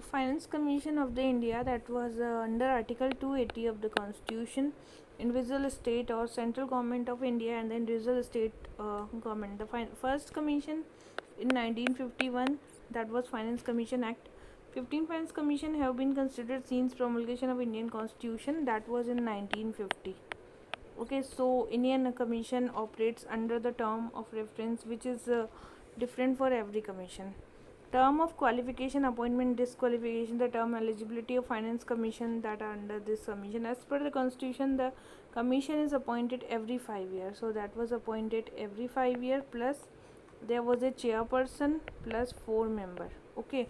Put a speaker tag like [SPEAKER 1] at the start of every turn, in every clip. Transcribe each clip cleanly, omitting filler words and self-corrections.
[SPEAKER 1] Finance Commission of the India, that was under Article 280 of the Constitution, individual state or central government of India and the individual state government. The first commission in 1951, that was Finance Commission Act. 15 Finance Commission have been considered since promulgation of Indian Constitution, that was in 1950. Okay, so Indian Commission operates under the term of reference, which is different for every commission. Term of qualification, appointment, disqualification, the term eligibility of finance commission that are under this commission. As per the constitution, the commission is appointed every 5 years. So that was appointed every 5 years, plus there was a chairperson plus 4 members. Okay,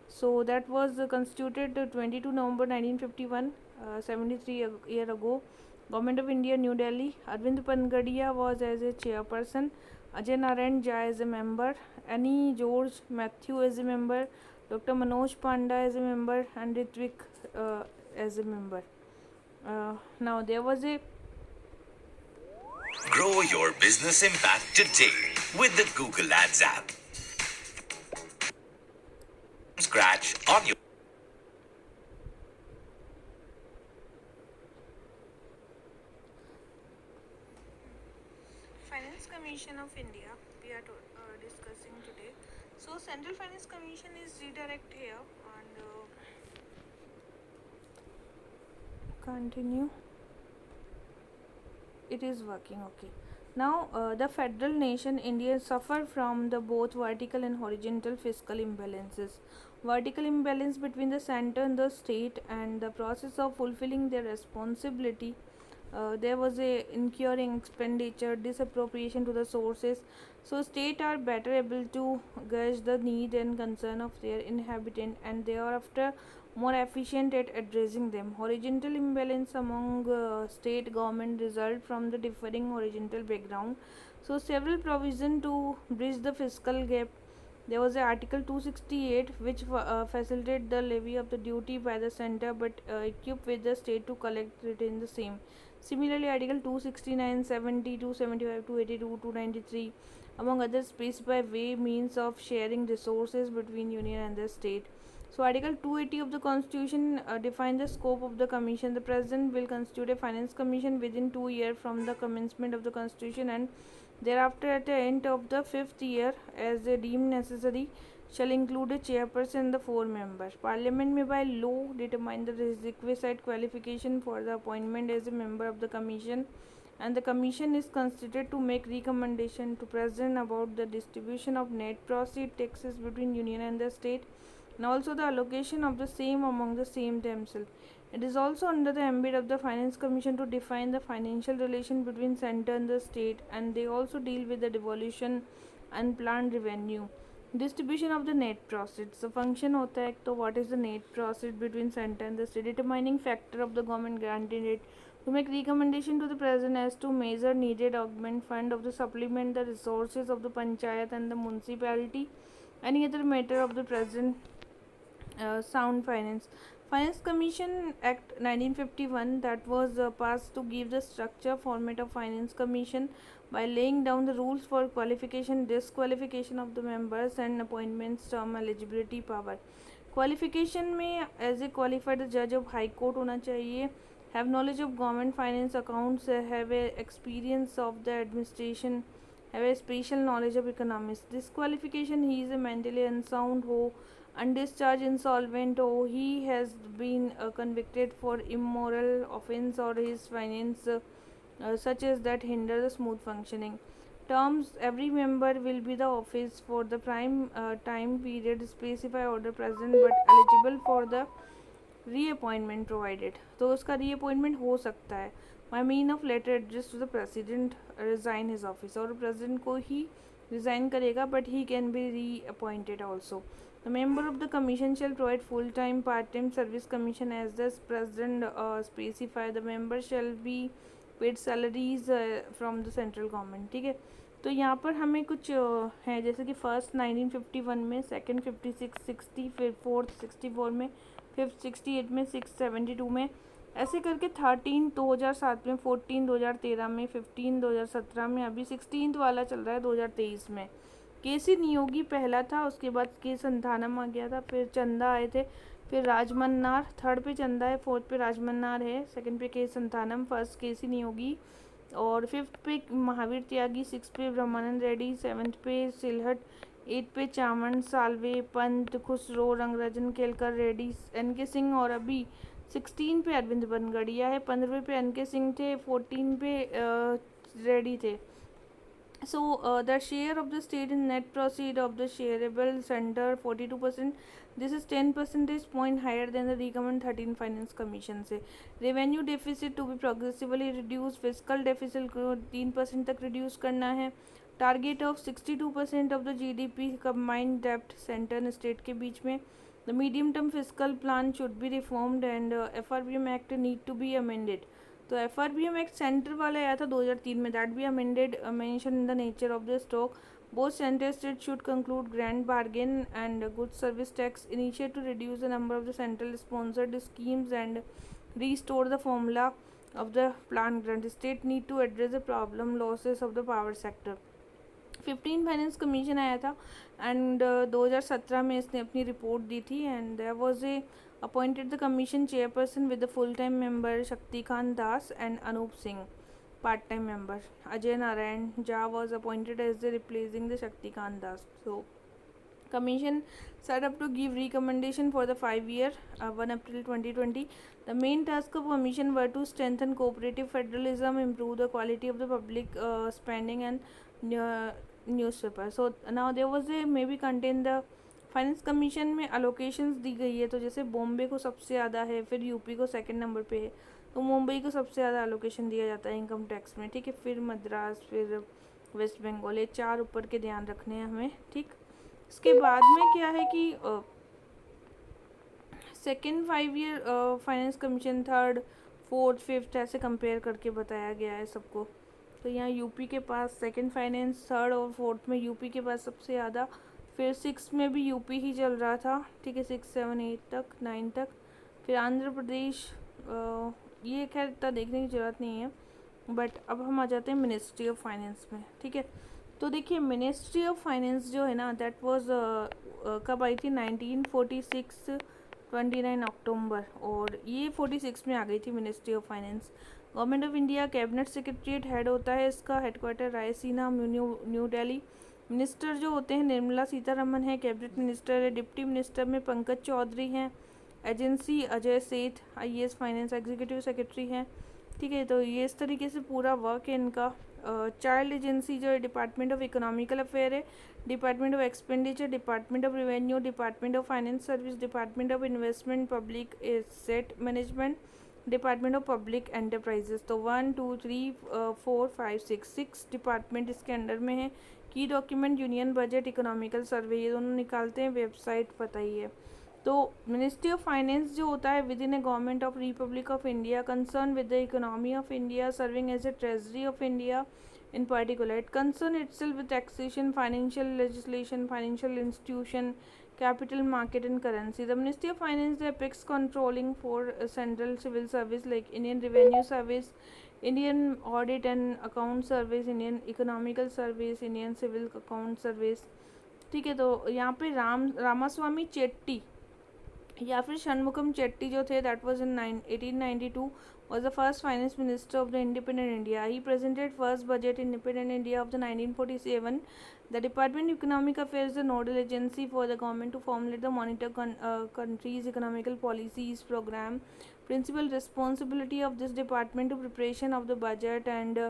[SPEAKER 1] so that was constituted 22 November 1951, 73 year ago. Government of India, New Delhi. Arvind Pangadia was as a chairperson. Ajay Narayan Jha as a member, Annie George Matthew as a member, Dr. Manoj Panda as a member, and Ritwik as a member. Now there was a
[SPEAKER 2] Grow your business impact today with the Google Ads app. Scratch on your
[SPEAKER 1] Finance Commission of India we are discussing today. So Central Finance Commission is redirect here and continue. It is working. Okay. Now the federal nation India suffer from the both vertical and horizontal fiscal imbalances. Vertical imbalance between the center and the state, and the process of fulfilling their responsibility. There was a incurring expenditure, disappropriation to the sources. So state are better able to gauge the need and concern of their inhabitant, and they are after more efficient at addressing them. Horizontal imbalance among state government result from the differing horizontal background. So several provision to bridge the fiscal gap. There was a Article 268 which facilitated the levy of the duty by the center, but equipped with the state to collect retain the same. Similarly, Article 269, 70, 275, 282, 293, among others, specify way means of sharing resources between union and the state. So, Article 280 of the Constitution defines the scope of the commission. The President will constitute a finance commission within 2 years from the commencement of the Constitution, and thereafter, at the end of the 5th year, as they deem necessary, shall include a chairperson and the 4 members. Parliament may by law determine the requisite qualification for the appointment as a member of the commission, and the commission is constituted to make recommendation to President about the distribution of net proceed taxes between union and the state, and also the allocation of the same among the same themselves. It is also under the ambit of the Finance Commission to define the financial relation between center and the state, and they also deal with the devolution and planned revenue. Distribution of the net profits. The function होता है तो what is the net profit between center and the state, determining factor of the government granted it, to make recommendation to the president as to measure needed augment fund of the supplement the resources of the panchayat and the municipality, any other matter of the president. Sound finance. Finance Commission Act 1951, that was passed to give the structure format of Finance Commission by laying down the rules for qualification, disqualification of the members, and appointments, term, eligibility, power. Qualification में as a qualified जज of high court होना चाहिए, have knowledge of government finance accounts, have a experience of the administration, have a special knowledge of economics. Disqualification, he is a mentally unsound हो, undischarged, insolvent हो, he has been convicted for immoral offence or his finance such as that hinder the smooth functioning. Terms, every member will be the office for the prime time period specified order present but eligible for the reappointment provided, तो उसका reappointment हो सकता है by mean of letter address to the president resign his office, और president को ही resign करेगा but he can be reappointed also. The member of the commission shall provide full time part time service commission as the president specify. The member shall be paid salaries from the central government. ठीक है, तो यहाँ पर हमें कुछ है जैसे कि फर्स्ट 1951 में, सेकंड 56, 60, फिर फोर्थ 64 में, फिफ्थ 68 में, 672 में, ऐसे करके 13 2007 में, 14 2013 में, 15 2017 में, अभी 16 वाला चल रहा है 2023 में. केसी नियोगी पहला था, उसके बाद के संतानम आ गया था, फिर चंदा आए थे फिर राजमन्नार, थर्ड पे चंदा है, फोर्थ पे राजमन्नार है, सेकंड पे के संतानम, फर्स्ट के सी नियोगी, और फिफ्थ पे महावीर त्यागी, सिक्स पे ब्रह्मानंद रेड्डी, सेवन्थ पे सिलहट, एट पे चामन साल्वे, पंत, खुसरो, रंगराजन केलकर, रेड्डी, एन के सिंह, और अभी 16 पे अरविंद बनगड़िया है, 15वें पे एन के सिंह थे, 14 पे रेड्डी थे. So the share of the state in net proceed of the shareable center 42%. This is 10 percentage point higher than the recommend 13 finance commission से. Revenue deficit to be progressively reduced. Fiscal deficit को 3% तक reduce करना है. Target of 62% of the GDP combined debt center and state के बीच में. The medium term fiscal plan should be reformed and FRBM Act need to be amended. तो FRBM act centre वाला आया था 2003 में, that be amended mention in the nature of the stock. Both centre state should conclude grand bargain and good service tax initiate to reduce the number of the central sponsored schemes and restore the formula of the plan grant. State need to address the problem losses of the power sector. 15 finance commission आया था and 2017 में इसने अपनी report दी थी and there was a appointed the commission chairperson with the full-time member Shaktikant Das and Anup Singh, part-time member. Ajay Narayan Jha was appointed as the replacing the Shaktikant Das. So commission set up to give recommendation for the 5 year 1 April 2020. The main task of commission were to strengthen cooperative federalism, improve the quality of the public spending and newspaper. So now there was a maybe contain the finance commission में allocations दी गई है. तो जैसे बॉम्बे को सबसे ज़्यादा है, फिर यूपी को सेकंड नंबर पे है, तो मुंबई को सबसे ज़्यादा अलोकेशन दिया जाता है इनकम टैक्स में. ठीक है, फिर मद्रास, फिर वेस्ट बंगाल, ये 4 ऊपर के ध्यान रखने हैं हमें. ठीक, इसके बाद में क्या है कि second 5 year finance commission, third, fourth, fifth ऐसे कंपेयर करके बताया गया है सबको. तो यहाँ यूपी के पास सेकेंड फाइनेंस, थर्ड और फोर्थ में यूपी के पास सबसे ज़्यादा. फिर 6 में भी यूपी ही चल रहा था. ठीक है, 6, 7, 8 तक, 9 तक. फिर आंध्र प्रदेश, ये खैर इतना देखने की ज़रूरत नहीं है. बट अब हम आ जाते हैं मिनिस्ट्री ऑफ फाइनेंस में. ठीक है, तो देखिए मिनिस्ट्री ऑफ फाइनेंस जो है ना, दैट वाज कब आई थी? 1946, 29 अक्टूबर. और ये 46 में आ गई थी ministry of finance. Government of India cabinet secretariat head होता है इसका. Headquarter Raisina, new Delhi. Minister जो होते हैं निर्मला सीतारमन है, कैबिनेट मिनिस्टर है. डिप्टी मिनिस्टर में पंकज चौधरी हैं. एजेंसी अजय सेठ, IAS फाइनेंस एग्जीक्यूटिव सेक्रेटरी हैं. ठीक है, तो ये इस तरीके से पूरा वर्क है इनका. चाइल्ड एजेंसी जो है डिपार्टमेंट ऑफ इकोनॉमिकल अफेयर है, department of expenditure, department of revenue, department of finance service, department of investment public asset management, department of public enterprises. तो 1, 2, 3, 4, 5, 6 डिपार्टमेंट इसके अंडर में है. की डॉक्यूमेंट यूनियन बजट, इकोनॉमिकल सर्वे, ये दोनों निकालते हैं. वेबसाइट पता ही है. तो मिनिस्ट्री ऑफ फाइनेंस जो होता है within a government of republic of India, concern with the economy of India, serving as a treasury of India in particular. It concern itself with taxation, financial legislation, financial institution, capital market and currency. The Ministry of Finance is apex controlling for central civil service like Indian Revenue Service, Indian Audit and Account Service, Indian Economical Service, Indian Civil Account Service. ठीक है, तो यहाँ पे रामास्वामी चेट्टी या फिर षणमुखम चेट्टी जो थे, that was in 1892, was the first finance minister of the independent India. He presented first budget in independent India of the 1947. The Department of Economic Affairs is the nodal agency for the government to formulate the monitor country's economical policies, program. Principal responsibility of this department to preparation of the budget and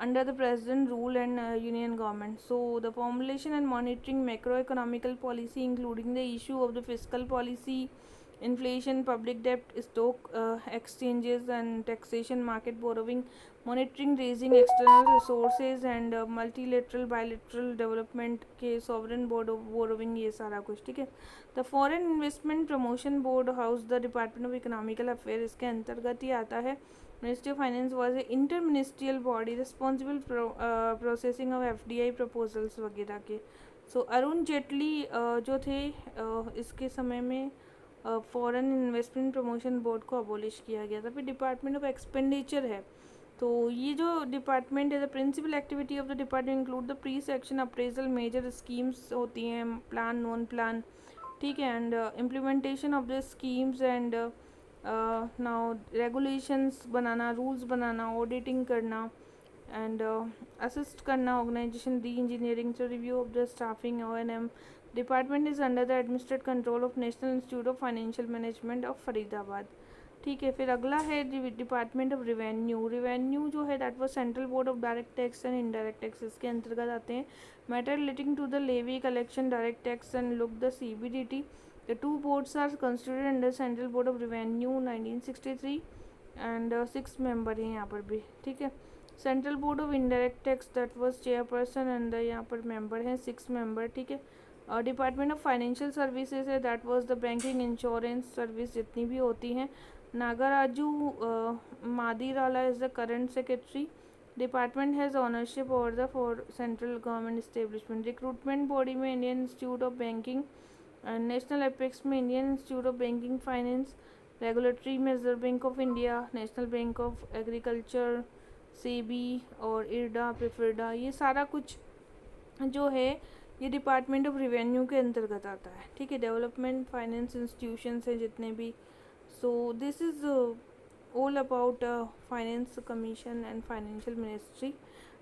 [SPEAKER 1] under the president rule and union government. So the formulation and monitoring macroeconomical policy including the issue of the fiscal policy, inflation, public debt, stock exchanges and taxation, market borrowing, monitoring raising external resources and multilateral bilateral development के sovereign borrowing, ये सारा कुछ. ठीक है, the foreign investment promotion board house the department of economical affair इसके अंतर्गत ही आता है. Ministry of finance was a interministerial body responsible processing of FDI proposals वगैरह के. सो अरुण जेटली जो थे इसके समय में फॉरेन इन्वेस्टमेंट प्रमोशन बोर्ड को अबोलिश किया गया था. फिर डिपार्टमेंट ऑफ एक्सपेंडिचर है, तो ये जो डिपार्टमेंट है, the principal activity of the department include the pre section appraisal, major schemes होती हैं, प्लान, नॉन प्लान, ठीक है, and implementation of the schemes and now regulations बनाना, रूल्स बनाना, ऑडिटिंग करना एंड असिस्ट करना organisation reengineering to review of the staffing O&M department is under the administrative control of national institute of financial management of Faridabad. ठीक है, फिर अगला है department of revenue. Revenue जो है that was central board of direct tax and indirect taxes के अंतर्गत आते हैं। Matter relating to the levy collection, direct tax and look the CBDT। The two boards are constituted under central board of revenue 1963 and 6 member हैं यहाँ पर भी। ठीक है, central board of indirect tax that was chairperson and यहाँ पर member हैं 6 member. ठीक है, डिपार्टमेंट ऑफ फाइनेंशियल सर्विसेज है that was the banking, insurance service जितनी भी होती हैं। Nagaraju Madirala is the current secretary. Department has ownership over the for central government establishment. Recruitment body में Indian Institute of Banking and National Apex में Indian Institute of Banking finance. Regulatory में Reserve Bank of India, National Bank of Agriculture, SEBI और IRDA प्रिफिरडा, ये सारा कुछ जो है ये डिपार्टमेंट ऑफ रिवेन्यू के अंतर्गत आता है। ठीक है, डेवलपमेंट फाइनेंस इंस्टीट्यूशंस हैं जितने भी। So this is all about finance commission and financial ministry.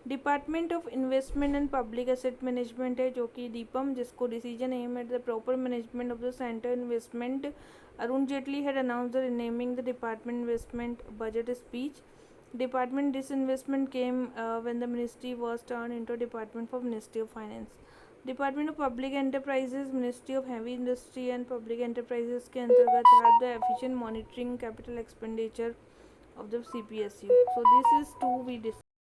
[SPEAKER 1] Department of investment and public asset management है जो कि डीपम, जिसको decision aim at the proper management of the centre investment. Arun Jaitley had announce the renaming the department investment budget speech. Department disinvestment came when the ministry was turned into Department for Ministry of Finance. Department of Public Enterprises, Ministry of Heavy Industry and Public Enterprises के अंतर्गत have the efficient monitoring capital expenditure of the CPSU. So this is to be